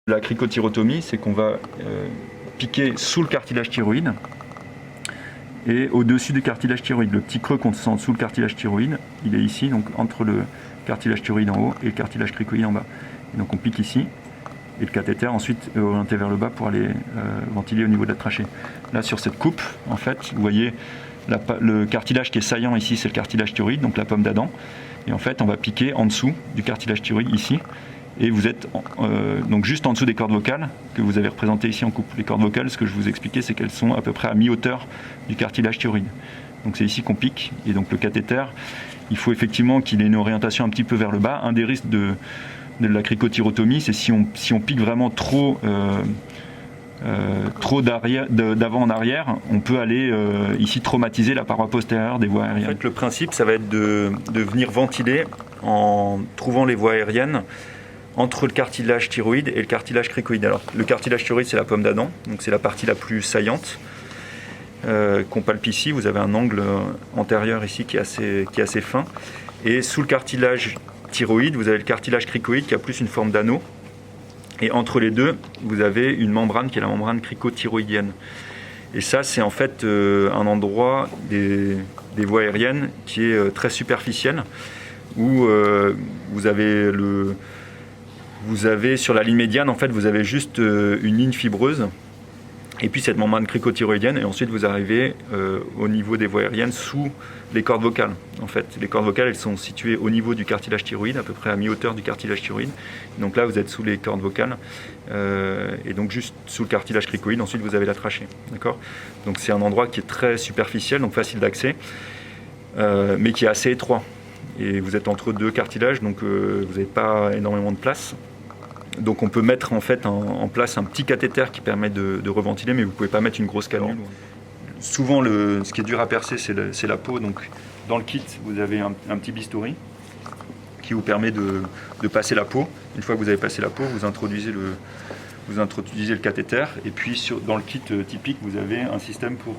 La cricotyrotomie, c'est qu'on va piquer sous le cartilage thyroïde et au-dessus du cartilage thyroïde. Le petit creux qu'on sent sous le cartilage thyroïde, il est ici, donc entre le cartilage thyroïde en haut et le cartilage cricoïde en bas. Et donc on pique ici, et le cathéter ensuite est orienté vers le bas pour aller ventiler au niveau de la trachée. Là, sur cette coupe, en fait, vous voyez le cartilage qui est saillant ici, c'est le cartilage thyroïde, donc la pomme d'Adam. Et en fait, on va piquer en dessous du cartilage thyroïde ici. Et vous êtes donc juste en dessous des cordes vocales que vous avez représentées ici en coupe. Les cordes vocales, ce que je vous expliquais, c'est qu'elles sont à peu près à mi-hauteur du cartilage thyroïde. Donc c'est ici qu'on pique. Et donc le cathéter, il faut effectivement qu'il ait une orientation un petit peu vers le bas. Un des risques de la cricothyrotomie, c'est si on pique vraiment trop d'avant en arrière, on peut aller ici traumatiser la paroi postérieure des voies aériennes. En fait, le principe, ça va être de venir ventiler en trouvant les voies aériennes entre le cartilage thyroïde et le cartilage cricoïde. Alors, le cartilage thyroïde, c'est la pomme d'Adam, donc c'est la partie la plus saillante qu'on palpe ici. Vous avez un angle antérieur ici qui est assez fin. Et sous le cartilage thyroïde, vous avez le cartilage cricoïde qui a plus une forme d'anneau. Et entre les deux, vous avez une membrane qui est la membrane cricothyroïdienne. Et ça, c'est en fait un endroit des voies aériennes qui est très superficiel, où vous avez sur la ligne médiane, en fait, vous avez juste une ligne fibreuse, et puis cette membrane cricothyroïdienne, et ensuite vous arrivez au niveau des voies aériennes sous les cordes vocales. En fait, les cordes vocales, elles sont situées au niveau du cartilage thyroïde, à peu près à mi-hauteur du cartilage thyroïde. Donc là, vous êtes sous les cordes vocales, et donc juste sous le cartilage cricoïde. Ensuite, vous avez la trachée. D'accord ? Donc c'est un endroit qui est très superficiel, donc facile d'accès, mais qui est assez étroit. Et vous êtes entre deux cartilages, donc vous n'avez pas énormément de place. Donc on peut mettre en fait en place un petit cathéter qui permet de reventiler, mais vous ne pouvez pas mettre une grosse canule. Souvent, ce qui est dur à percer, c'est la peau. Donc dans le kit, vous avez un petit bistouri qui vous permet de passer la peau. Une fois que vous avez passé la peau, vous introduisez le cathéter. Et puis dans le kit typique, vous avez un système pour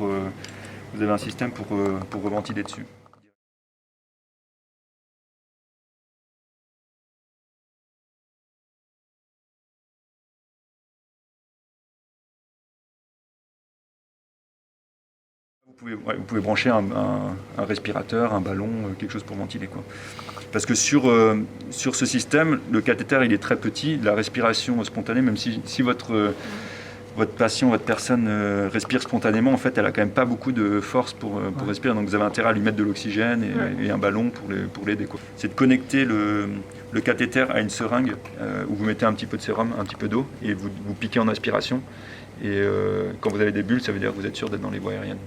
reventiler dessus. Vous pouvez brancher un respirateur, un ballon, quelque chose pour ventiler, quoi. Parce que sur ce système, le cathéter il est très petit, la respiration spontanée, même si votre patient, votre personne respire spontanément, en fait elle a quand même pas beaucoup de force pour respirer, donc vous avez intérêt à lui mettre de l'oxygène et un ballon pour l'aider, quoi. C'est de connecter le cathéter à une seringue où vous mettez un petit peu de sérum, un petit peu d'eau, et vous piquez en aspiration. Et quand vous avez des bulles, ça veut dire que vous êtes sûr d'être dans les voies aériennes.